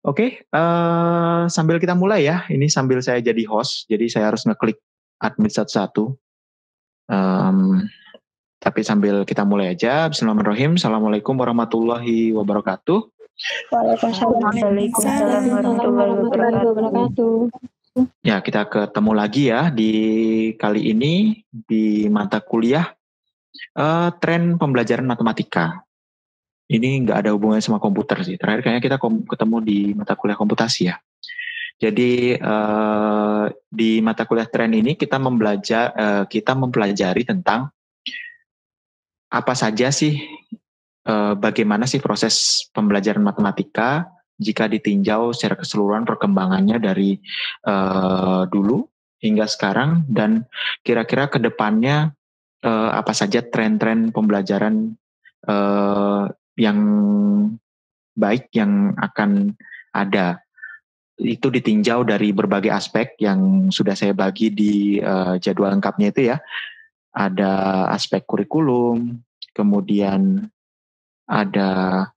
Oke, sambil kita mulai ya. Ini sambil saya jadi host, jadi saya harus ngeklik admit satu-satu. Tapi sambil kita mulai aja. Bismillahirrahmanirrahim. Assalamualaikum warahmatullahi wabarakatuh. Waalaikumsalam warahmatullahi wabarakatuh. Ya, kita ketemu lagi ya di kali ini di mata kuliah tren pembelajaran matematika. Ini nggak ada hubungannya sama komputer sih. Terakhir kayaknya kita ketemu di mata kuliah komputasi ya. Jadi di mata kuliah tren ini kita mempelajari tentang apa saja sih, bagaimana sih proses pembelajaran matematika jika ditinjau secara keseluruhan perkembangannya dari dulu hingga sekarang, dan kira-kira ke depannya apa saja tren-tren pembelajaran yang baik yang akan ada. Itu ditinjau dari berbagai aspek yang sudah saya bagi di jadwal lengkapnya itu ya. Ada aspek kurikulum, kemudian ada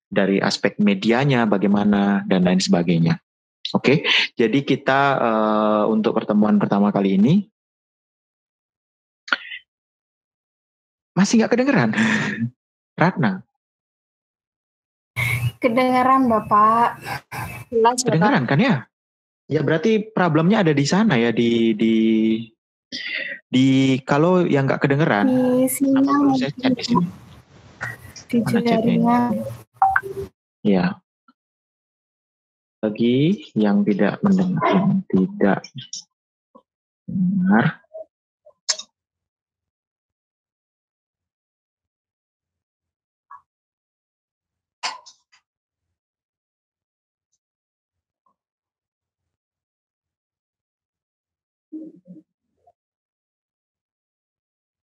dari aspek medianya bagaimana, dan lain sebagainya. Oke, jadi kita untuk pertemuan pertama kali ini masih nggak kedengeran, Ratna? Kedengeran Bapak. Kedengeran kan ya? Ya berarti problemnya ada di sana ya, di kalau yang nggak kedengeran. Di sinyal. Perlu saya cek di sini. Di jaringan. Ya. Bagi yang tidak mendengar,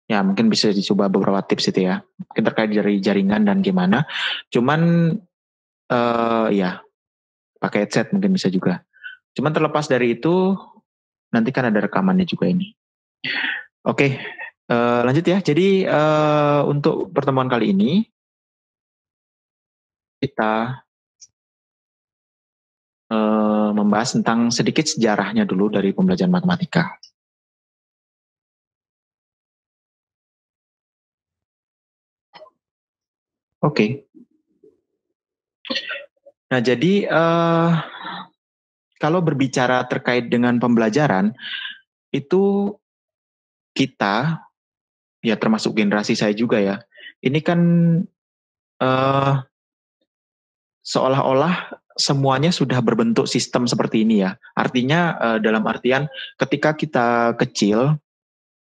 ya mungkin bisa dicoba beberapa tips itu ya, mungkin terkait dari jaringan dan gimana. Cuman ya pakai headset mungkin bisa juga. Cuman terlepas dari itu, nanti kan ada rekamannya juga ini. Oke, lanjut ya. Jadi untuk pertemuan kali ini kita membahas tentang sedikit sejarahnya dulu dari pembelajaran matematika. Oke. Nah, jadi kalau berbicara terkait dengan pembelajaran, itu kita, ya termasuk generasi saya juga ya, ini kan seolah-olah semuanya sudah berbentuk sistem seperti ini ya. Artinya dalam artian ketika kita kecil,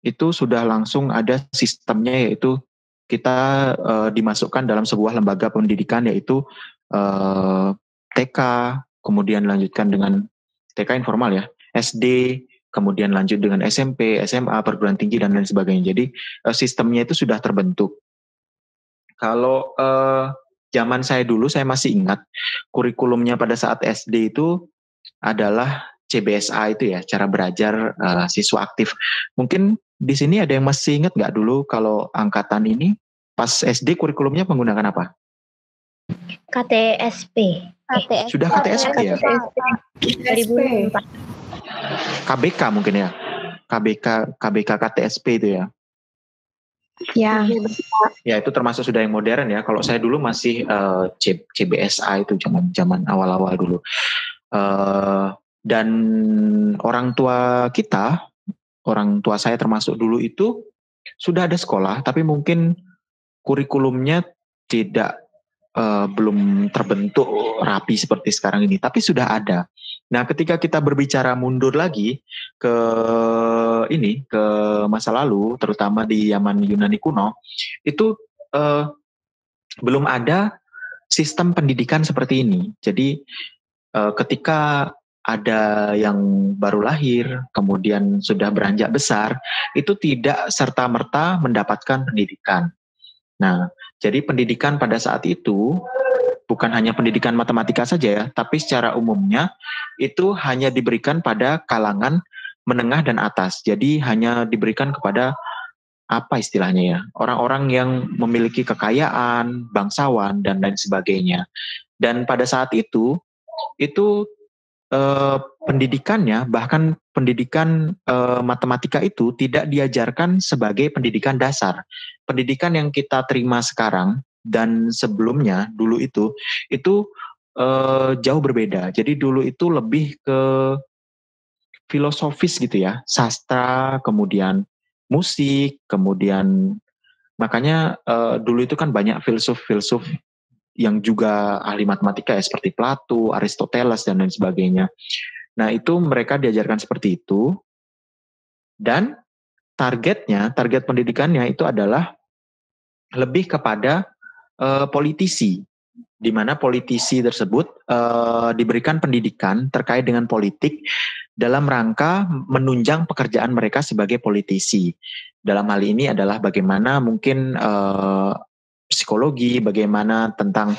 itu sudah langsung ada sistemnya, yaitu kita dimasukkan dalam sebuah lembaga pendidikan, yaitu TK, kemudian lanjutkan dengan TK informal ya, SD, kemudian lanjut dengan SMP, SMA, perguruan tinggi, dan lain sebagainya. Jadi sistemnya itu sudah terbentuk. Kalau zaman saya dulu, saya masih ingat kurikulumnya pada saat SD itu adalah CBSA itu ya, cara belajar siswa aktif. Mungkin di sini ada yang masih ingat nggak dulu kalau angkatan ini pas SD kurikulumnya menggunakan apa? KTSP. Sudah KTSP ya? 2004. KBK mungkin ya? KBK KTSP itu ya? Ya. Ya itu termasuk sudah yang modern ya. Kalau saya dulu masih CBSA itu zaman awal-awal dulu. Dan orang tua kita, orang tua saya termasuk dulu itu sudah ada sekolah, tapi mungkin kurikulumnya tidak belum terbentuk rapi seperti sekarang ini, tapi sudah ada. Nah, ketika kita berbicara mundur lagi ke masa lalu, terutama di zaman Yunani kuno, itu belum ada sistem pendidikan seperti ini. Jadi ketika ada yang baru lahir, kemudian sudah beranjak besar, itu tidak serta-merta mendapatkan pendidikan. Nah, jadi pendidikan pada saat itu bukan hanya pendidikan matematika saja ya, tapi secara umumnya itu hanya diberikan pada kalangan menengah dan atas. Jadi hanya diberikan kepada apa istilahnya ya, orang-orang yang memiliki kekayaan, bangsawan, dan lain sebagainya. Dan pada saat itu itu pendidikannya, bahkan pendidikan matematika itu tidak diajarkan sebagai pendidikan dasar. Pendidikan yang kita terima sekarang dan sebelumnya dulu itu jauh berbeda. Jadi dulu itu lebih ke filosofis gitu ya, sastra, kemudian musik, kemudian makanya dulu itu kan banyak filsuf-filsuf yang juga ahli matematika ya, seperti Plato, Aristoteles, dan lain sebagainya. Nah itu mereka diajarkan seperti itu, dan target pendidikannya itu adalah lebih kepada politisi, di mana politisi tersebut diberikan pendidikan terkait dengan politik dalam rangka menunjang pekerjaan mereka sebagai politisi. Dalam hal ini adalah bagaimana mungkin psikologi, bagaimana tentang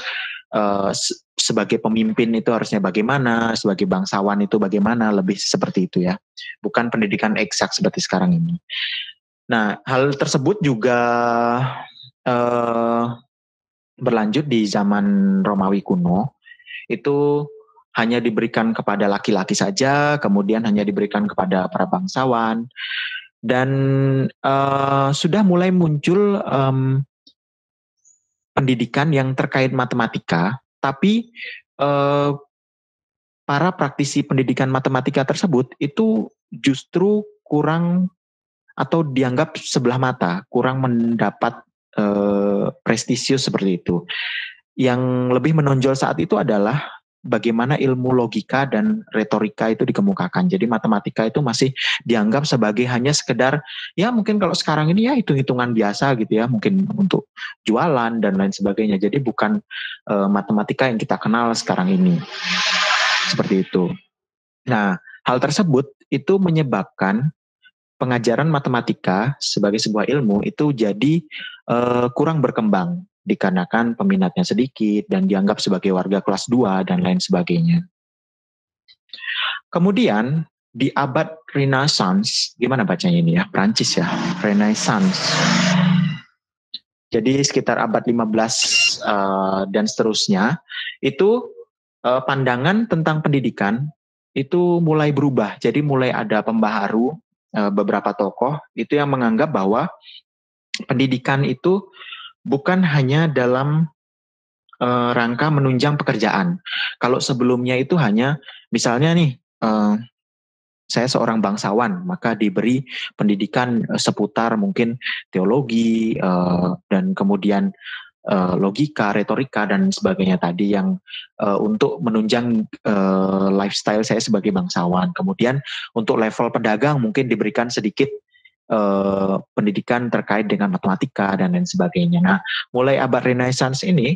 sebagai pemimpin itu harusnya bagaimana, sebagai bangsawan itu bagaimana, lebih seperti itu ya. Bukan pendidikan eksak seperti sekarang ini. Nah, hal tersebut juga berlanjut di zaman Romawi kuno. Itu hanya diberikan kepada laki-laki saja, kemudian hanya diberikan kepada para bangsawan, dan sudah mulai muncul pendidikan yang terkait matematika, tapi para praktisi pendidikan matematika tersebut itu justru kurang atau dianggap sebelah mata, kurang mendapat prestisius seperti itu. Yang lebih menonjol saat itu adalah bagaimana ilmu logika dan retorika itu dikemukakan. Jadi matematika itu masih dianggap sebagai hanya sekedar, ya mungkin kalau sekarang ini ya hitung-hitungan biasa gitu ya, mungkin untuk jualan dan lain sebagainya. Jadi bukan matematika yang kita kenal sekarang ini. Seperti itu. Nah, hal tersebut itu menyebabkan pengajaran matematika sebagai sebuah ilmu itu jadi kurang berkembang, dikarenakan peminatnya sedikit dan dianggap sebagai warga kelas 2 dan lain sebagainya. Kemudian di abad Renaissance, gimana bacanya ini ya? Prancis ya, Renaissance. Jadi sekitar abad 15 dan seterusnya, itu pandangan tentang pendidikan itu mulai berubah. Jadi mulai ada pembaharu, beberapa tokoh itu yang menganggap bahwa pendidikan itu bukan hanya dalam rangka menunjang pekerjaan. Kalau sebelumnya itu hanya misalnya nih, saya seorang bangsawan, maka diberi pendidikan seputar mungkin teologi dan kemudian logika, retorika dan sebagainya tadi yang untuk menunjang lifestyle saya sebagai bangsawan. Kemudian untuk level pedagang mungkin diberikan sedikit pendidikan terkait dengan matematika dan lain sebagainya. Nah, mulai abad Renaissance ini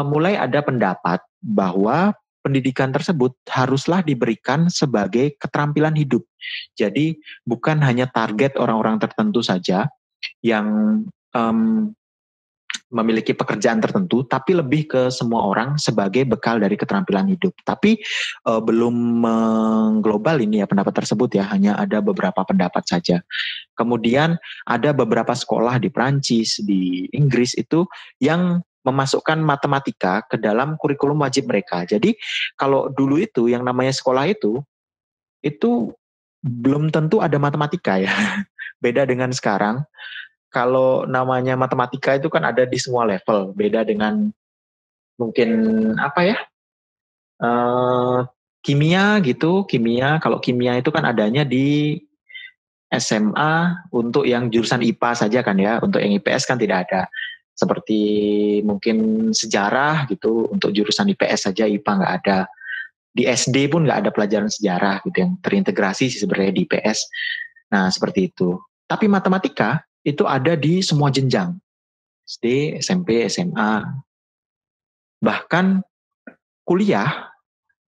mulai ada pendapat bahwa pendidikan tersebut haruslah diberikan sebagai keterampilan hidup. Jadi bukan hanya target orang-orang tertentu saja yang memiliki pekerjaan tertentu, tapi lebih ke semua orang sebagai bekal dari keterampilan hidup. Tapi belum mengglobal ini ya pendapat tersebut ya, hanya ada beberapa pendapat saja. Kemudian ada beberapa sekolah di Prancis, di Inggris itu yang memasukkan matematika ke dalam kurikulum wajib mereka. Jadi kalau dulu itu yang namanya sekolah itu belum tentu ada matematika ya. Beda dengan sekarang. Kalau namanya matematika itu kan ada di semua level, beda dengan mungkin apa ya, kimia gitu. Kalau kimia itu kan adanya di SMA untuk yang jurusan IPA saja kan ya, untuk yang IPS kan tidak ada. Seperti mungkin sejarah gitu, untuk jurusan IPS saja, IPA nggak ada. Di SD pun nggak ada pelajaran sejarah gitu yang terintegrasi sih sebenarnya di IPS. Nah seperti itu. Tapi matematika itu ada di semua jenjang, SD, SMP, SMA, bahkan kuliah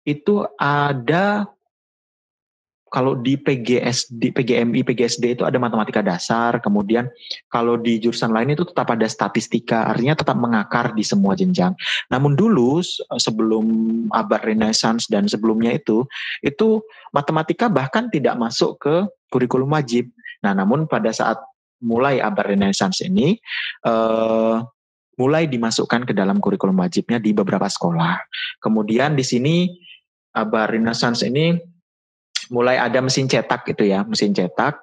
itu ada. Kalau di PGMI, PGSD itu ada matematika dasar, kemudian kalau di jurusan lain itu tetap ada statistika, artinya tetap mengakar di semua jenjang. Namun dulu sebelum abad Renaissance dan sebelumnya itu matematika bahkan tidak masuk ke kurikulum wajib. Nah, namun pada saat mulai abad Renaissance ini mulai dimasukkan ke dalam kurikulum wajibnya di beberapa sekolah. Kemudian di sini abad Renaissance ini mulai ada mesin cetak gitu ya. Mesin cetak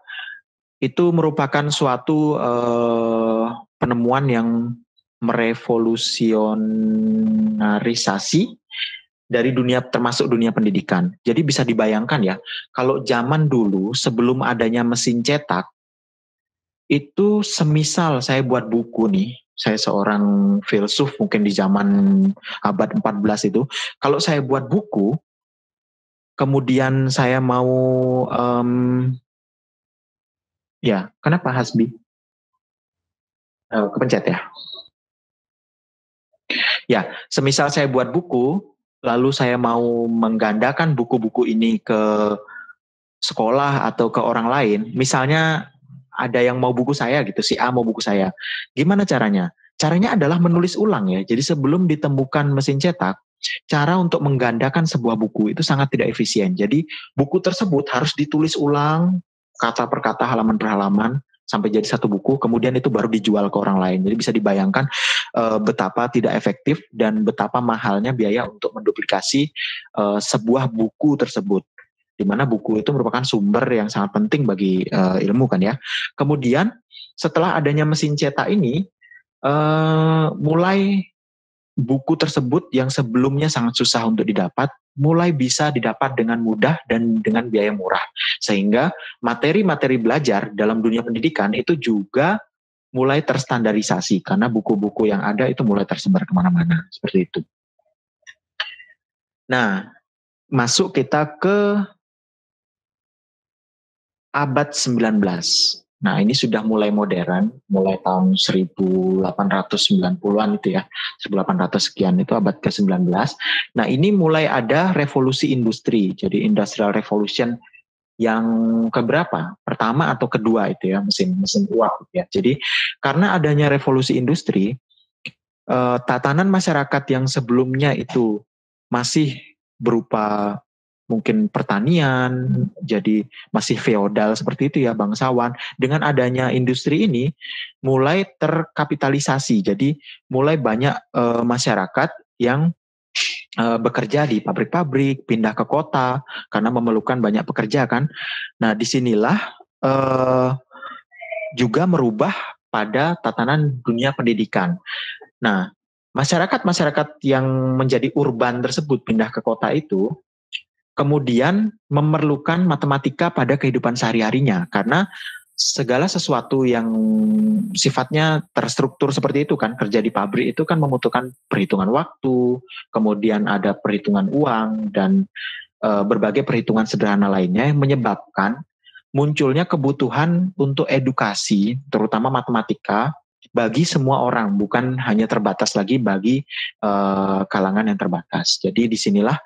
itu merupakan suatu penemuan yang merevolusionarisasi dari dunia, termasuk dunia pendidikan. Jadi bisa dibayangkan ya, kalau zaman dulu sebelum adanya mesin cetak, itu semisal saya buat buku nih, saya seorang filsuf mungkin di zaman abad 14 itu, kalau saya buat buku, kemudian saya mau, ya kenapa Hasbi? Kepencet ya? Ya, semisal saya buat buku, lalu saya mau menggandakan buku-buku ini ke sekolah atau ke orang lain, misalnya ada yang mau buku saya gitu, si A mau buku saya. Gimana caranya? Caranya adalah menulis ulang ya. Jadi sebelum ditemukan mesin cetak, cara untuk menggandakan sebuah buku itu sangat tidak efisien. Jadi buku tersebut harus ditulis ulang, kata per kata, halaman per halaman, sampai jadi satu buku, kemudian itu baru dijual ke orang lain. Jadi bisa dibayangkan betapa tidak efektif dan betapa mahalnya biaya untuk menduplikasi sebuah buku tersebut, di mana buku itu merupakan sumber yang sangat penting bagi ilmu kan ya. Kemudian setelah adanya mesin cetak ini, mulai buku tersebut yang sebelumnya sangat susah untuk didapat, mulai bisa didapat dengan mudah dan dengan biaya murah. Sehingga materi-materi belajar dalam dunia pendidikan itu juga mulai terstandarisasi, karena buku-buku yang ada itu mulai tersebar kemana-mana, seperti itu. Nah, masuk kita ke abad 19. Nah, ini sudah mulai modern, mulai tahun 1890-an itu ya, 1800 sekian itu abad ke-19. Nah, ini mulai ada revolusi industri, jadi industrial revolution yang keberapa? Pertama atau kedua itu ya, mesin uap ya. Jadi, karena adanya revolusi industri, tatanan masyarakat yang sebelumnya itu masih berupa mungkin pertanian, jadi masih feodal seperti itu ya, bangsawan. Dengan adanya industri ini mulai terkapitalisasi, jadi mulai banyak masyarakat yang bekerja di pabrik-pabrik, pindah ke kota karena memerlukan banyak pekerja kan. Nah, disinilah juga merubah pada tatanan dunia pendidikan. Nah, masyarakat-masyarakat yang menjadi urban tersebut pindah ke kota itu kemudian memerlukan matematika pada kehidupan sehari-harinya, karena segala sesuatu yang sifatnya terstruktur seperti itu kan, kerja di pabrik itu kan membutuhkan perhitungan waktu, kemudian ada perhitungan uang dan berbagai perhitungan sederhana lainnya yang menyebabkan munculnya kebutuhan untuk edukasi, terutama matematika, bagi semua orang, bukan hanya terbatas lagi bagi kalangan yang terbatas. Jadi disinilah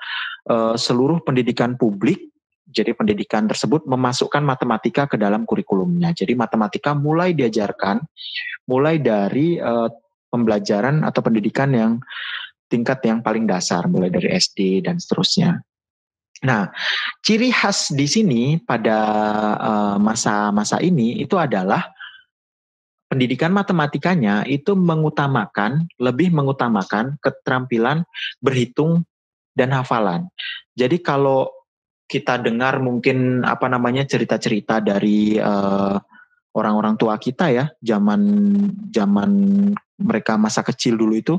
seluruh pendidikan publik, jadi pendidikan tersebut memasukkan matematika ke dalam kurikulumnya. Jadi matematika mulai diajarkan, mulai dari pembelajaran atau pendidikan yang tingkat yang paling dasar, mulai dari SD dan seterusnya. Nah, ciri khas di sini pada masa-masa ini itu adalah pendidikan matematikanya itu lebih mengutamakan keterampilan berhitung dan hafalan. Jadi kalau kita dengar mungkin cerita-cerita dari orang-orang tua kita ya, zaman mereka masa kecil dulu itu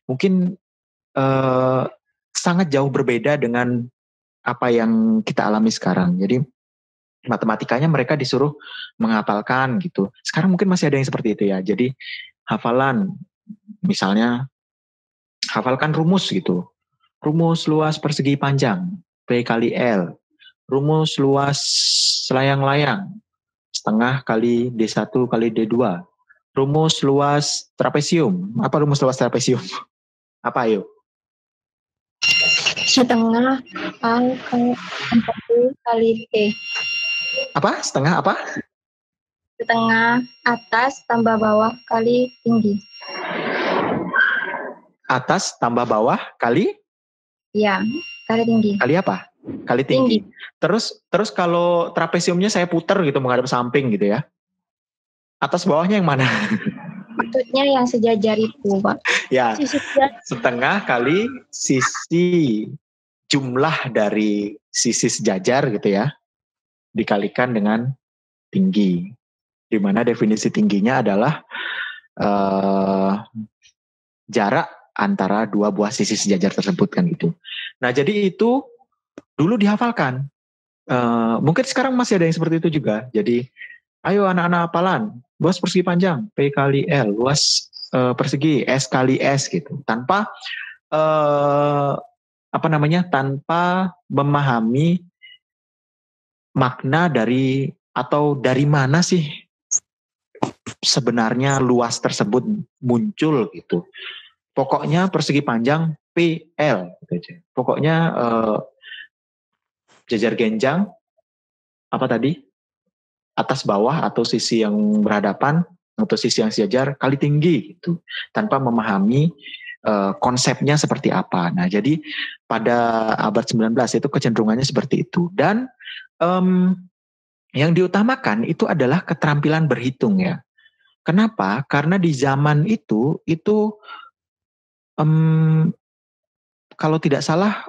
mungkin sangat jauh berbeda dengan apa yang kita alami sekarang. Jadi matematikanya mereka disuruh menghafalkan gitu. Sekarang mungkin masih ada yang seperti itu ya. Jadi hafalan, misalnya hafalkan rumus gitu. Rumus luas persegi panjang, P kali L. Rumus luas layang-layang, setengah kali D1 kali D2. Rumus luas trapesium. Apa rumus luas trapesium? Apa ayo? Setengah A kali T. Apa? Setengah apa? Setengah atas tambah bawah kali tinggi. Atas tambah bawah kali? Ya, kali tinggi. Kali apa? Kali tinggi. Terus kalau trapesiumnya saya putar gitu menghadap samping gitu ya. Atas bawahnya yang mana? Maksudnya yang sejajar itu, Pak. Ya, setengah kali sisi jumlah dari sisi sejajar gitu ya, dikalikan dengan tinggi. Di mana definisi tingginya adalah jarak antara dua buah sisi sejajar tersebut kan gitu. Nah jadi itu dulu dihafalkan. Mungkin sekarang masih ada yang seperti itu juga. Jadi ayo anak-anak hafalan, luas persegi panjang P kali L, luas persegi S kali S gitu. Tanpa tanpa memahami makna dari atau dari mana sih sebenarnya luas tersebut muncul gitu. Pokoknya persegi panjang PL gitu aja. Pokoknya jajar genjang apa tadi? Atas bawah atau sisi yang berhadapan atau sisi yang sejajar kali tinggi gitu. Tanpa memahami konsepnya seperti apa. Nah, jadi pada abad 19 itu kecenderungannya seperti itu. Dan yang diutamakan itu adalah keterampilan berhitung ya. Kenapa? Karena di zaman itu kalau tidak salah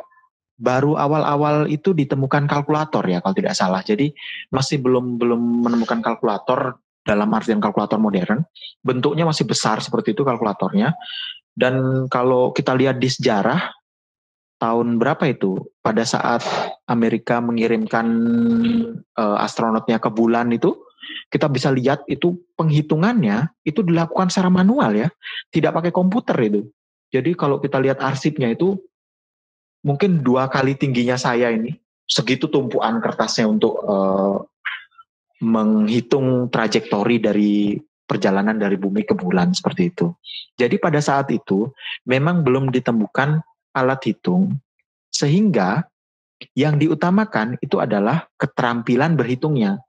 baru awal-awal itu ditemukan kalkulator ya kalau tidak salah. Jadi masih belum menemukan kalkulator dalam artian kalkulator modern. Bentuknya masih besar seperti itu kalkulatornya. Dan kalau kita lihat di sejarah tahun berapa itu pada saat Amerika mengirimkan astronotnya ke bulan itu, kita bisa lihat itu penghitungannya itu dilakukan secara manual ya, tidak pakai komputer itu. Jadi kalau kita lihat arsipnya itu mungkin 2 kali tingginya saya ini, segitu tumpuan kertasnya untuk menghitung trajektori dari perjalanan dari bumi ke bulan seperti itu. Jadi pada saat itu memang belum ditemukan alat hitung, sehingga yang diutamakan itu adalah keterampilan berhitungnya.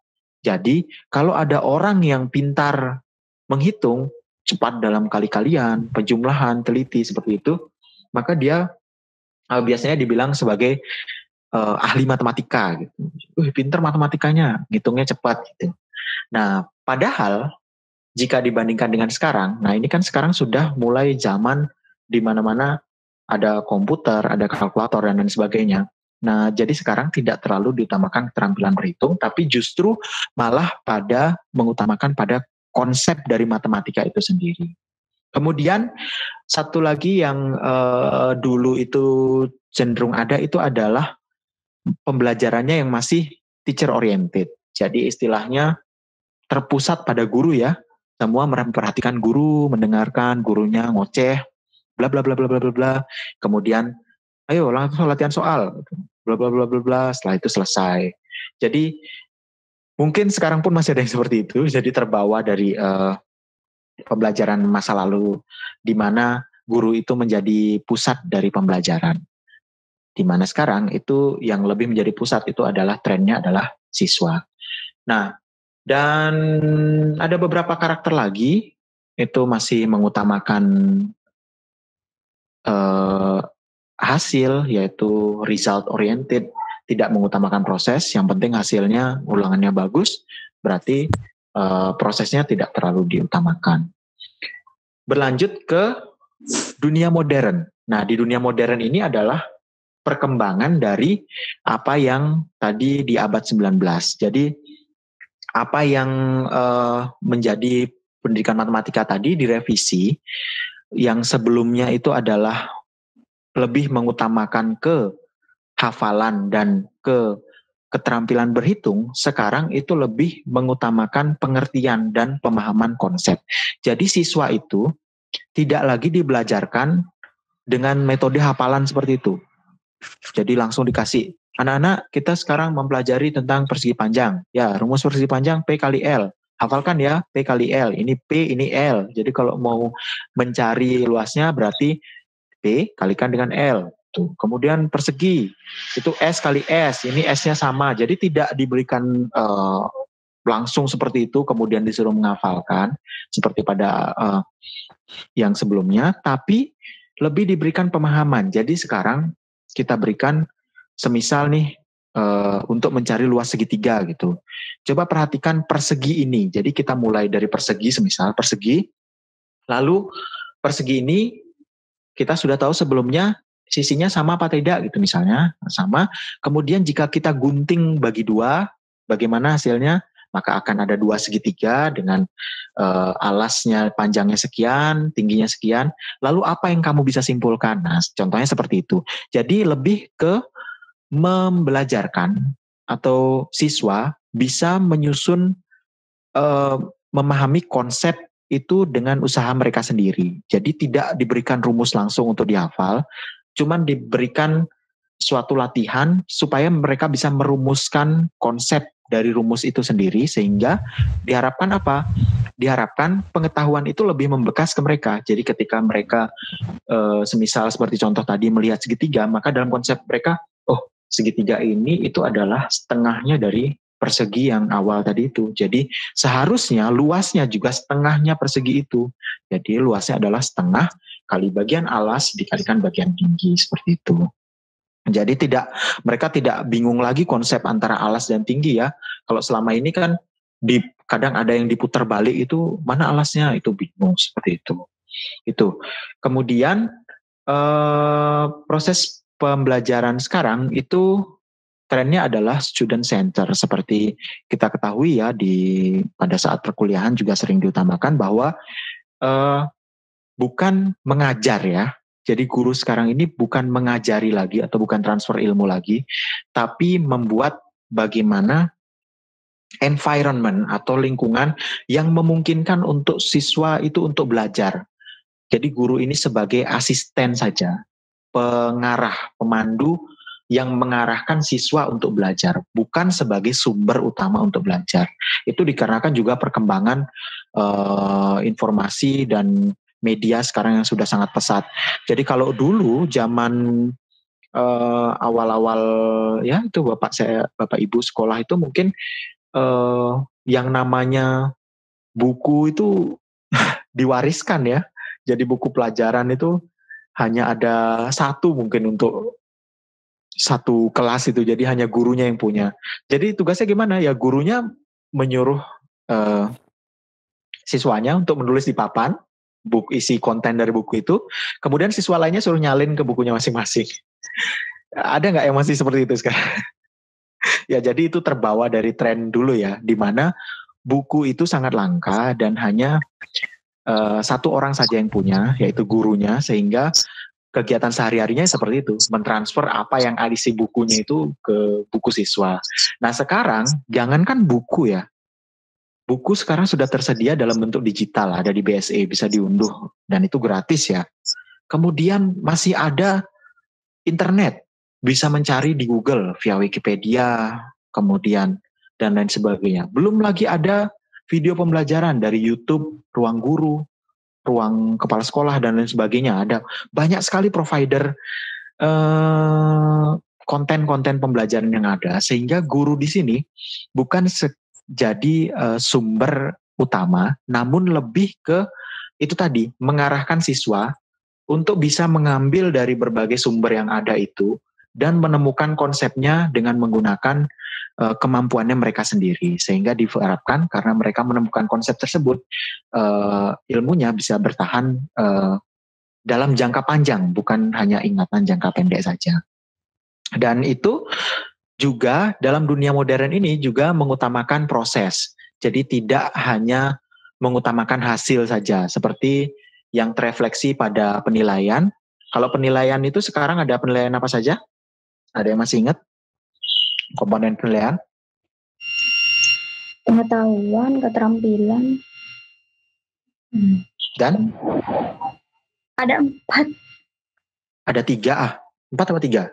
Jadi kalau ada orang yang pintar menghitung, cepat dalam kali-kalian, penjumlahan, teliti seperti itu, maka dia biasanya dibilang sebagai ahli matematika gitu. Pintar matematikanya, ngitungnya cepat gitu. Nah, padahal jika dibandingkan dengan sekarang, nah ini kan sekarang sudah mulai zaman di mana-mana ada komputer, ada kalkulator dan lain sebagainya. Nah, jadi sekarang tidak terlalu diutamakan keterampilan berhitung, tapi justru malah pada mengutamakan pada konsep dari matematika itu sendiri. Kemudian satu lagi yang dulu itu cenderung ada itu adalah pembelajarannya yang masih teacher oriented. Jadi istilahnya terpusat pada guru ya. Semua memperhatikan guru, mendengarkan gurunya ngoceh, bla bla bla bla bla bla. Kemudian ayo langsung latihan soal, bla bla bla bla bla. Setelah itu selesai. Jadi mungkin sekarang pun masih ada yang seperti itu. Jadi terbawa dari pembelajaran masa lalu, di mana guru itu menjadi pusat dari pembelajaran. Di mana sekarang itu yang lebih menjadi pusat itu adalah trennya adalah siswa. Nah, dan ada beberapa karakter lagi itu masih mengutamakan hasil, yaitu result oriented, tidak mengutamakan proses, yang penting hasilnya ulangannya bagus, berarti prosesnya tidak terlalu diutamakan. Berlanjut ke dunia modern. Nah, di dunia modern ini adalah perkembangan dari apa yang tadi di abad 19. Jadi apa yang menjadi pendidikan matematika tadi direvisi, yang sebelumnya itu adalah lebih mengutamakan ke hafalan dan ke keterampilan berhitung, sekarang itu lebih mengutamakan pengertian dan pemahaman konsep. Jadi siswa itu tidak lagi dibelajarkan dengan metode hafalan seperti itu. Jadi langsung dikasih, anak-anak kita sekarang mempelajari tentang persegi panjang. Ya, rumus persegi panjang P kali L. Hafalkan ya, P kali L. Ini P, ini L. Jadi kalau mau mencari luasnya berarti P kalikan dengan L. Tuh. Kemudian persegi, itu S kali S. Ini S-nya sama. Jadi tidak diberikan langsung seperti itu, kemudian disuruh menghafalkan seperti pada yang sebelumnya, tapi lebih diberikan pemahaman. Jadi sekarang kita berikan semisal nih untuk mencari luas segitiga gitu. Coba perhatikan persegi ini. Jadi kita mulai dari persegi, semisal persegi. Lalu persegi ini kita sudah tahu sebelumnya sisinya sama apa tidak gitu misalnya, sama. Kemudian jika kita gunting bagi dua, bagaimana hasilnya? Maka akan ada dua segitiga dengan alasnya panjangnya sekian, tingginya sekian. Lalu apa yang kamu bisa simpulkan? Nah, contohnya seperti itu. Jadi lebih ke membelajarkan atau siswa bisa menyusun, memahami konsep itu dengan usaha mereka sendiri. Jadi tidak diberikan rumus langsung untuk dihafal, cuman diberikan suatu latihan supaya mereka bisa merumuskan konsep dari rumus itu sendiri, sehingga diharapkan apa? Diharapkan pengetahuan itu lebih membekas ke mereka. Jadi ketika mereka semisal seperti contoh tadi melihat segitiga, maka dalam konsep mereka, oh segitiga ini itu adalah setengahnya dari persegi yang awal tadi itu. Jadi seharusnya luasnya juga setengahnya persegi itu. Jadi luasnya adalah setengah kali bagian alas dikalikan bagian tinggi, seperti itu. Jadi mereka tidak bingung lagi konsep antara alas dan tinggi ya. Kalau selama ini kan kadang ada yang diputar balik, itu mana alasnya, itu bingung seperti itu. Itu. Kemudian proses pembelajaran sekarang itu trennya adalah student center, seperti kita ketahui ya, pada saat perkuliahan juga sering diutamakan bahwa bukan mengajar ya. Jadi guru sekarang ini bukan mengajari lagi atau bukan transfer ilmu lagi, tapi membuat bagaimana environment atau lingkungan yang memungkinkan untuk siswa itu untuk belajar. Jadi guru ini sebagai asisten saja, pengarah, pemandu yang mengarahkan siswa untuk belajar, bukan sebagai sumber utama untuk belajar. Itu dikarenakan juga perkembangan informasi dan media sekarang yang sudah sangat pesat. Jadi kalau dulu zaman awal-awal ya itu bapak ibu sekolah itu mungkin yang namanya buku itu diwariskan ya. Jadi buku pelajaran itu hanya ada satu mungkin untuk satu kelas itu, jadi hanya gurunya yang punya. Jadi tugasnya gimana ya, gurunya menyuruh siswanya untuk menulis di papan isi konten dari buku itu, kemudian siswa lainnya suruh nyalin ke bukunya masing-masing. Ada nggak yang masih seperti itu sekarang? Ya jadi itu terbawa dari tren dulu ya, di mana buku itu sangat langka dan hanya satu orang saja yang punya, yaitu gurunya, sehingga kegiatan sehari-harinya seperti itu, mentransfer apa yang ada isi bukunya itu ke buku siswa. Nah sekarang jangankan buku ya, buku sekarang sudah tersedia dalam bentuk digital, ada di BSE, bisa diunduh dan itu gratis ya. Kemudian masih ada internet, bisa mencari di Google via Wikipedia, kemudian dan lain sebagainya. Belum lagi ada video pembelajaran dari YouTube, Ruang Guru, Ruang Kepala Sekolah dan lain sebagainya. Ada banyak sekali provider konten-konten pembelajaran yang ada, sehingga guru di sini bukan jadi sumber utama, namun lebih ke itu tadi, mengarahkan siswa untuk bisa mengambil dari berbagai sumber yang ada itu dan menemukan konsepnya dengan menggunakan kemampuannya mereka sendiri, sehingga diharapkan karena mereka menemukan konsep tersebut, ilmunya bisa bertahan dalam jangka panjang, bukan hanya ingatan jangka pendek saja. Dan itu juga dalam dunia modern ini juga mengutamakan proses. Jadi tidak hanya mengutamakan hasil saja, seperti yang terefleksi pada penilaian. Kalau penilaian itu sekarang ada penilaian apa saja? Ada yang masih ingat komponen penilaian? Pengetahuan, keterampilan. Dan? Ada 4. Ada 3 4 atau 3?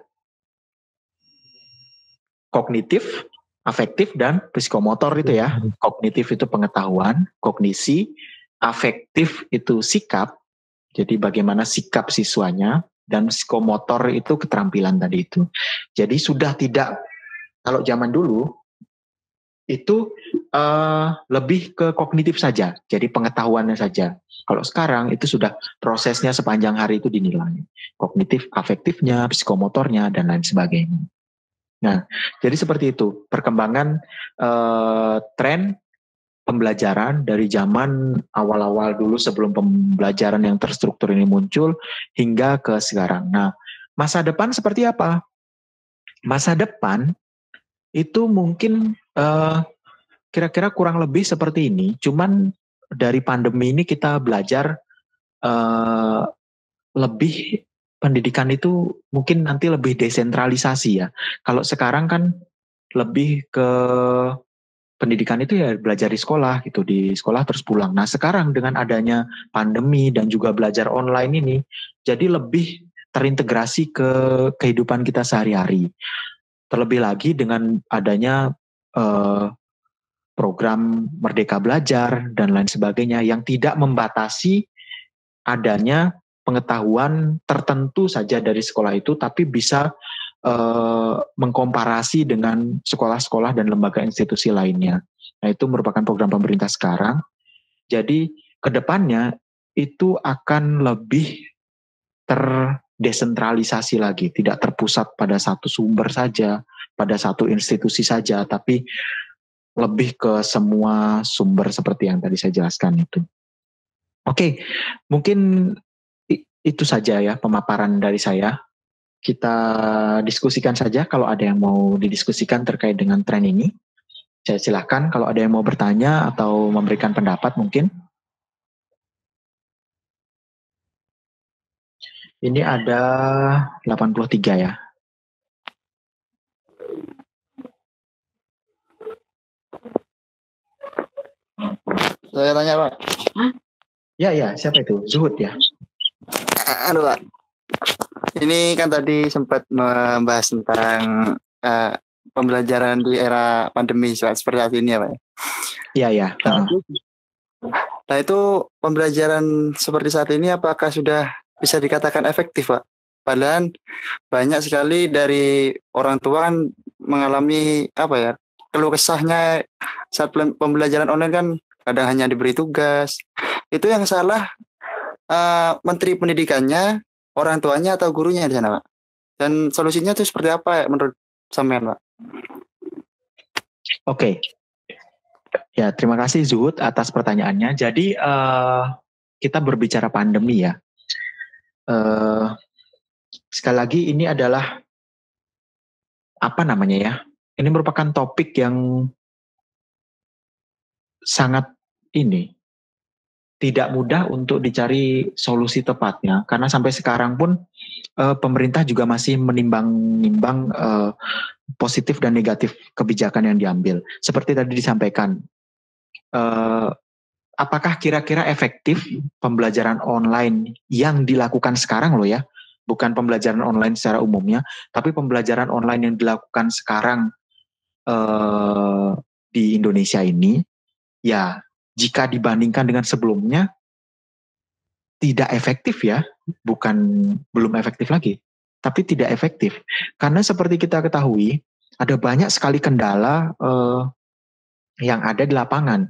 Kognitif, afektif, dan psikomotor itu ya. Kognitif itu pengetahuan, kognisi, afektif itu sikap, jadi bagaimana sikap siswanya, dan psikomotor itu keterampilan tadi itu. Jadi sudah tidak, kalau zaman dulu itu lebih ke kognitif saja, jadi pengetahuannya saja. Kalau sekarang itu sudah prosesnya sepanjang hari itu dinilai, kognitif, afektifnya, psikomotornya, dan lain sebagainya. Nah, jadi seperti itu perkembangan tren pembelajaran dari zaman awal-awal dulu sebelum pembelajaran yang terstruktur ini muncul hingga ke sekarang. Nah, Masa depan seperti apa? Masa depan itu mungkin kira-kira kurang lebih seperti ini. Cuman dari pandemi ini kita belajar eh, lebih pendidikan itu mungkin nanti lebih desentralisasi ya. Kalau sekarang kan lebih ke pendidikan itu ya belajar di sekolah gitu, di sekolah terus pulang. Nah sekarang dengan adanya pandemi dan juga belajar online ini, jadi lebih terintegrasi ke kehidupan kita sehari-hari. Terlebih lagi dengan adanya eh, program Merdeka Belajar dan lain sebagainya yang tidak membatasi adanya pengetahuan tertentu saja dari sekolah itu, tapi bisa mengkomparasi dengan sekolah-sekolah dan lembaga institusi lainnya. Nah itu merupakan program pemerintah sekarang. Jadi kedepannya itu akan lebih terdesentralisasi lagi, tidak terpusat pada satu sumber saja, pada satu institusi saja, tapi lebih ke semua sumber seperti yang tadi saya jelaskan itu. Oke, mungkin itu saja ya pemaparan dari saya. Kita diskusikan saja kalau ada yang mau didiskusikan terkait dengan tren ini. Saya silakan kalau ada yang mau bertanya atau memberikan pendapat mungkin. Ini ada 83 ya. Saya tanya Pak. Ya, siapa itu? Zuhud ya? Aduh Pak. Ini kan tadi sempat membahas tentang pembelajaran di era pandemi seperti saat ini ya Pak. Iya. Nah itu pembelajaran seperti saat ini apakah sudah bisa dikatakan efektif Pak? Padahal banyak sekali dari orang tua kan mengalami keluh kesahnya saat pembelajaran online kan kadang hanya diberi tugas. Itu yang salah menteri pendidikannya, orang tuanya atau gurunya di sana Pak? Dan solusinya itu seperti apa menurut sampean Pak? Oke. Ya, terima kasih Zuhud atas pertanyaannya. Jadi kita berbicara pandemi ya. Sekali lagi ini adalah apa namanya ya? Ini merupakan topik yang sangat tidak mudah untuk dicari solusi tepatnya karena sampai sekarang pun pemerintah juga masih menimbang-nimbang positif dan negatif kebijakan yang diambil. Seperti tadi disampaikan, apakah kira-kira efektif pembelajaran online yang dilakukan sekarang loh ya, bukan pembelajaran online secara umumnya, tapi pembelajaran online yang dilakukan sekarang di Indonesia ini, ya jika dibandingkan dengan sebelumnya tidak efektif ya, belum efektif lagi, tapi tidak efektif karena seperti kita ketahui ada banyak sekali kendala yang ada di lapangan.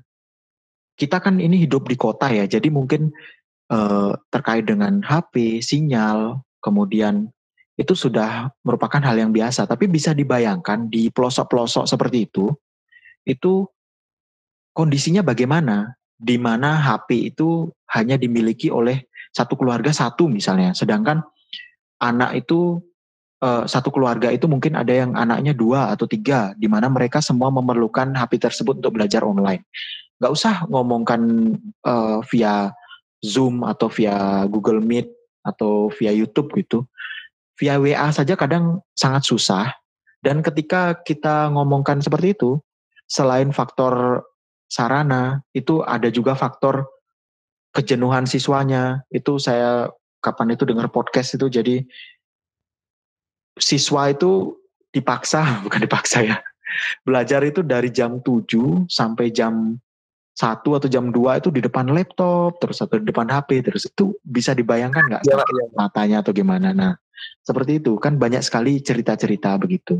Kita kan ini hidup di kota ya, jadi mungkin terkait dengan HP, sinyal, kemudian itu sudah merupakan hal yang biasa. Tapi bisa dibayangkan di pelosok-pelosok seperti itu kondisinya bagaimana? Di mana HP itu hanya dimiliki oleh satu keluarga satu misalnya, sedangkan anak itu satu keluarga itu mungkin ada yang anaknya 2 atau 3, di mana mereka semua memerlukan HP tersebut untuk belajar online. Gak usah ngomongkan via Zoom atau via Google Meet atau via YouTube gitu. Via WA saja kadang sangat susah. Dan ketika kita ngomongkan seperti itu, selain faktor sarana, itu ada juga faktor kejenuhan siswanya. Itu saya kapan itu dengar podcast itu, jadi siswa itu dipaksa, bukan dipaksa ya, belajar itu dari jam 7 sampai jam 1 atau jam 2 itu di depan laptop, terus atau di depan HP, terus itu bisa dibayangkan nggak sakit matanya atau gimana. Nah, seperti itu kan banyak sekali cerita-cerita begitu.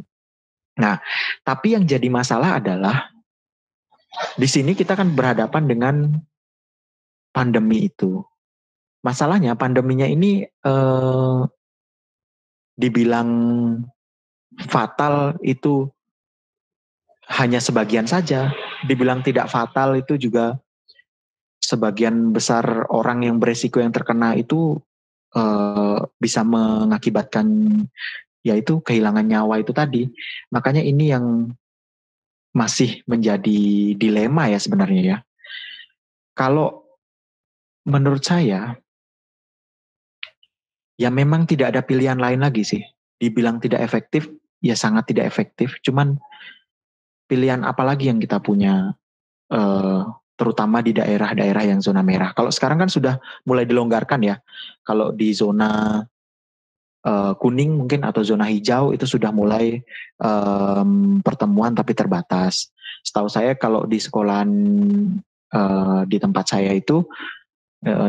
Nah, tapi yang jadi masalah adalah di sini kita kan berhadapan dengan pandemi itu. Masalahnya pandeminya ini dibilang fatal itu hanya sebagian saja, dibilang tidak fatal itu juga sebagian besar orang yang beresiko yang terkena itu bisa mengakibatkan yaitu kehilangan nyawa itu tadi. Makanya ini yang masih menjadi dilema ya sebenarnya ya. Kalau menurut saya ya memang tidak ada pilihan lain lagi sih. Dibilang tidak efektif ya sangat tidak efektif. Cuman pilihan apa lagi yang kita punya, terutama di daerah-daerah yang zona merah. Kalau sekarang kan sudah mulai dilonggarkan ya. Kalau di zona kuning mungkin atau zona hijau itu sudah mulai pertemuan tapi terbatas. Setahu saya kalau di sekolahan di tempat saya itu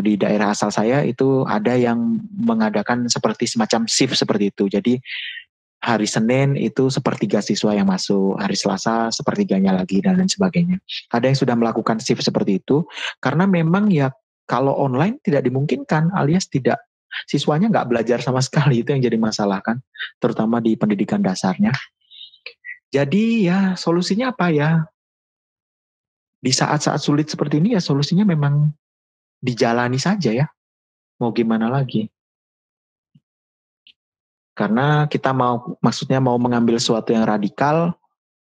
di daerah asal saya itu ada yang mengadakan seperti semacam shift seperti itu. Jadi hari Senin itu sepertiga siswa yang masuk, hari Selasa sepertiganya lagi dan lain sebagainya. Ada yang sudah melakukan shift seperti itu karena memang ya kalau online tidak dimungkinkan alias tidak siswanya nggak belajar sama sekali, itu yang jadi masalah kan, terutama di pendidikan dasarnya. Jadi ya solusinya apa ya? Di saat-saat sulit seperti ini ya solusinya memang dijalani saja ya. Mau gimana lagi? Karena kita maksudnya mau mengambil sesuatu yang radikal,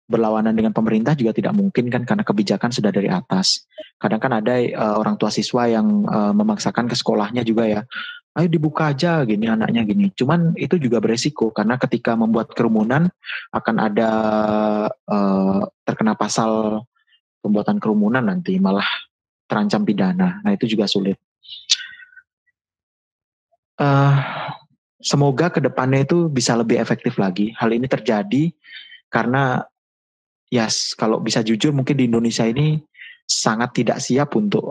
berlawanan dengan pemerintah juga tidak mungkin kan karena kebijakan sudah dari atas. Kadang kan ada orang tua siswa yang memaksakan ke sekolahnya juga ya. Ayo dibuka aja gini anaknya gini. Cuman itu juga beresiko karena ketika membuat kerumunan akan ada terkena pasal pembuatan kerumunan nanti malah terancam pidana. Nah itu juga sulit. Semoga kedepannya itu bisa lebih efektif lagi. Hal ini terjadi karena ya kalau bisa jujur mungkin di Indonesia ini sangat tidak siap untuk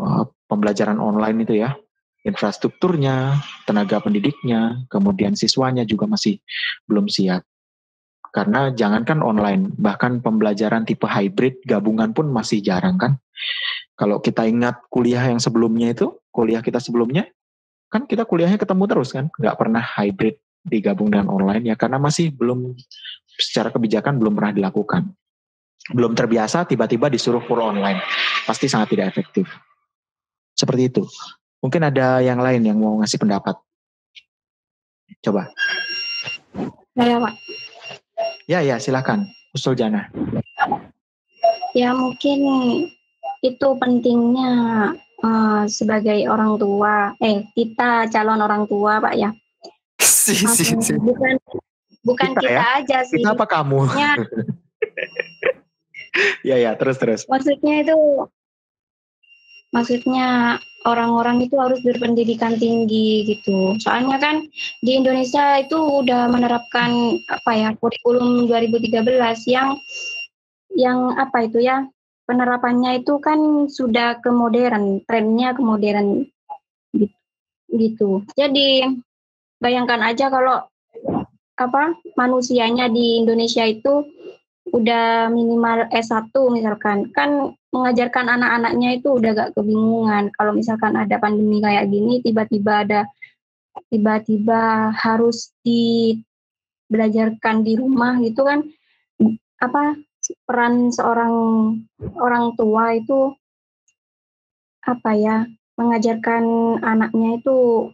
pembelajaran online itu ya. Infrastrukturnya, tenaga pendidiknya, kemudian siswanya juga masih belum siap. Karena jangankan online, bahkan pembelajaran tipe hybrid gabungan pun masih jarang kan. Kalau kita ingat kuliah yang sebelumnya itu, kuliah kita sebelumnya, kan kita kuliahnya ketemu terus kan, nggak pernah hybrid digabung dengan online ya karena masih belum secara kebijakan belum pernah dilakukan, belum terbiasa tiba-tiba disuruh full online, pasti sangat tidak efektif. Seperti itu. Mungkin ada yang lain yang mau ngasih pendapat. Coba. Saya Pak. Ya silakan, Usul Jana. Ya mungkin itu pentingnya sebagai orang tua, kita calon orang tua Pak ya. Bukan kita ya? aja sih. Kita apa kamu? Ya terus. Maksudnya orang-orang itu harus berpendidikan tinggi gitu. Soalnya kan di Indonesia itu udah menerapkan kurikulum 2013 yang apa itu ya, penerapannya itu kan sudah ke modern, trennya ke modern gitu. Jadi bayangkan aja kalau manusianya di Indonesia itu udah minimal S1 misalkan, kan mengajarkan anak-anaknya itu udah gak kebingungan. Kalau misalkan ada pandemi kayak gini, tiba-tiba harus dibelajarkan di rumah gitu kan, peran seorang orang tua itu mengajarkan anaknya itu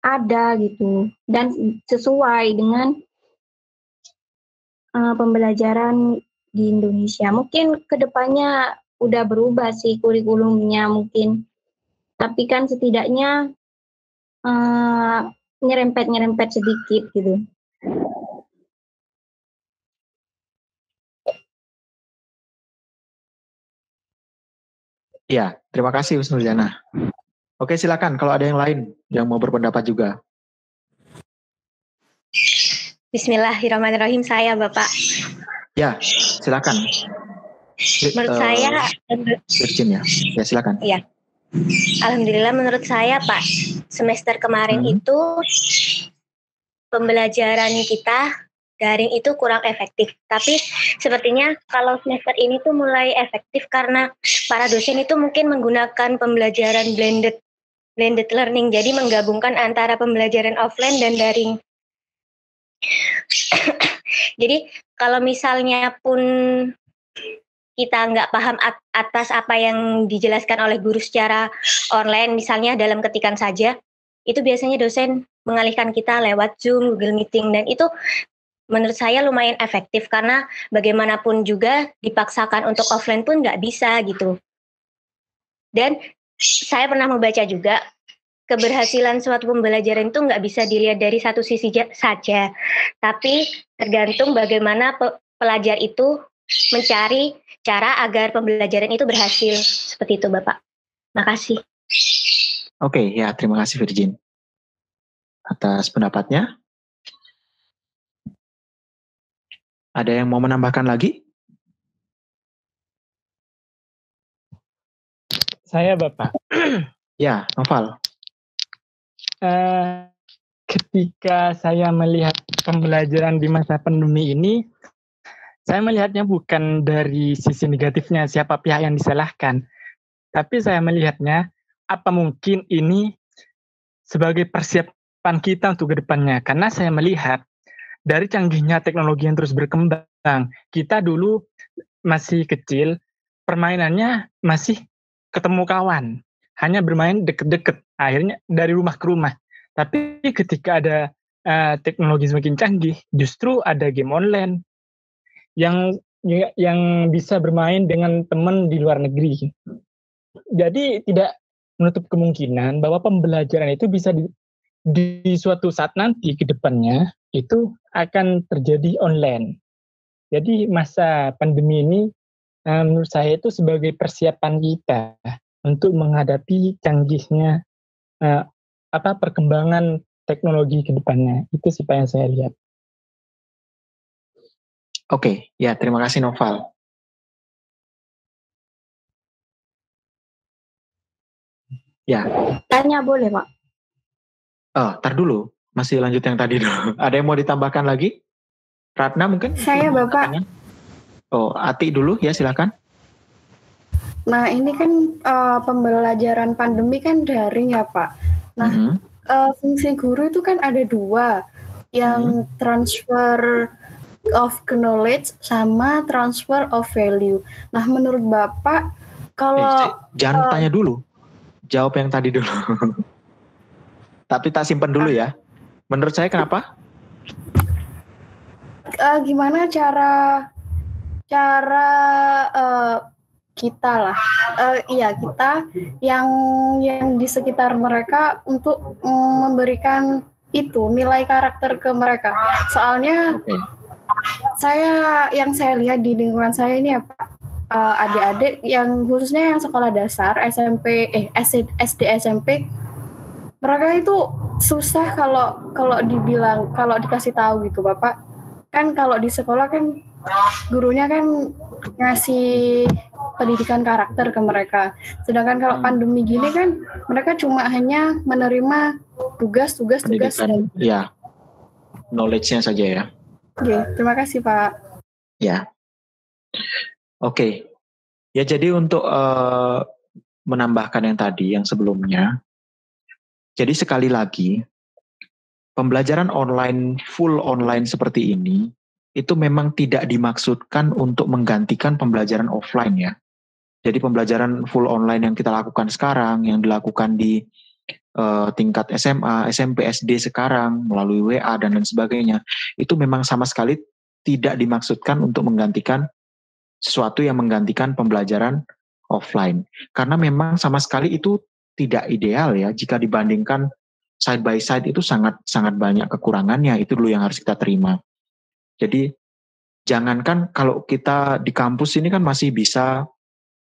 ada gitu dan sesuai dengan pembelajaran di Indonesia. Mungkin kedepannya udah berubah sih kurikulumnya mungkin, tapi kan setidaknya nyerempet sedikit gitu. Ya, terima kasih Husnul Jana. Oke, silakan kalau ada yang lain yang mau berpendapat juga. Bismillahirrahmanirrahim, saya Bapak. Ya, silakan. Menurut saya Virgin ya. Ya, silakan. Iya. Alhamdulillah menurut saya Pak, semester kemarin itu pembelajaran kita daring itu kurang efektif. Tapi sepertinya kalau semester ini tuh mulai efektif karena para dosen itu mungkin menggunakan pembelajaran blended learning. Jadi menggabungkan antara pembelajaran offline dan daring. Jadi kalau misalnya pun kita nggak paham atas apa yang dijelaskan oleh guru secara online, misalnya dalam ketikan saja, itu biasanya dosen mengalihkan kita lewat Zoom, Google Meeting, dan itu menurut saya lumayan efektif karena bagaimanapun juga dipaksakan untuk offline pun nggak bisa gitu. Dan saya pernah membaca juga keberhasilan suatu pembelajaran itu nggak bisa dilihat dari satu sisi saja, tapi tergantung bagaimana pelajar itu mencari cara agar pembelajaran itu berhasil. Seperti itu, Bapak. Makasih. Oke, ya terima kasih Virgin atas pendapatnya. Ada yang mau menambahkan lagi? Saya Bapak. Ya, Noval. Ketika saya melihat pembelajaran di masa pandemi ini, saya melihatnya bukan dari sisi negatifnya siapa pihak yang disalahkan, tapi saya melihatnya apa mungkin ini sebagai persiapan kita untuk ke depannya. Karena saya melihat dari canggihnya teknologi yang terus berkembang, kita dulu masih kecil, permainannya masih ketemu kawan, hanya bermain deket-deket, akhirnya dari rumah ke rumah. Tapi ketika ada teknologi semakin canggih, justru ada game online yang bisa bermain dengan teman di luar negeri. Jadi tidak menutup kemungkinan bahwa pembelajaran itu bisa di suatu saat nanti ke depannya itu akan terjadi online. Jadi masa pandemi ini menurut saya itu sebagai persiapan kita untuk menghadapi canggihnya perkembangan teknologi ke depannya. Itu sih Pak yang saya lihat. Oke, ya terima kasih Noval. Ya. Tanya boleh Pak? Tar dulu, masih lanjut yang tadi dulu. Ada yang mau ditambahkan lagi? Ratna mungkin? Saya Bapak. Ati dulu ya, silakan. Nah ini kan pembelajaran pandemi kan daring ya Pak. Nah fungsi guru itu kan ada dua, yang transfer of knowledge sama transfer of value. Nah menurut Bapak kalau jangan tanya dulu, jawab yang tadi dulu. Tapi tak simpen dulu ya. Menurut saya kenapa? Gimana cara kita lah, kita yang di sekitar mereka untuk memberikan itu nilai karakter ke mereka. Soalnya yang saya lihat di lingkungan saya ini ya Pak, adik-adik yang khususnya yang sekolah dasar SD SMP, mereka itu susah kalau dikasih tahu gitu Bapak. Kan kalau di sekolah kan gurunya kan ngasih pendidikan karakter ke mereka. Sedangkan kalau pandemi gini kan mereka cuma hanya menerima tugas. Ya, knowledge-nya saja ya. Oke, terima kasih Pak. Ya. Oke. Ya jadi untuk menambahkan yang tadi, yang sebelumnya. Jadi sekali lagi, pembelajaran online, full online seperti ini, itu memang tidak dimaksudkan untuk menggantikan pembelajaran offline ya. Jadi pembelajaran full online yang kita lakukan sekarang, yang dilakukan di tingkat SMA, SMP, SD sekarang, melalui WA dan lain sebagainya, itu memang sama sekali tidak dimaksudkan untuk menggantikan sesuatu yang menggantikan pembelajaran offline. Karena memang sama sekali itu tidak ideal ya, jika dibandingkan side by side itu sangat banyak kekurangannya, itu dulu yang harus kita terima. Jadi jangankan kalau kita di kampus ini kan masih bisa,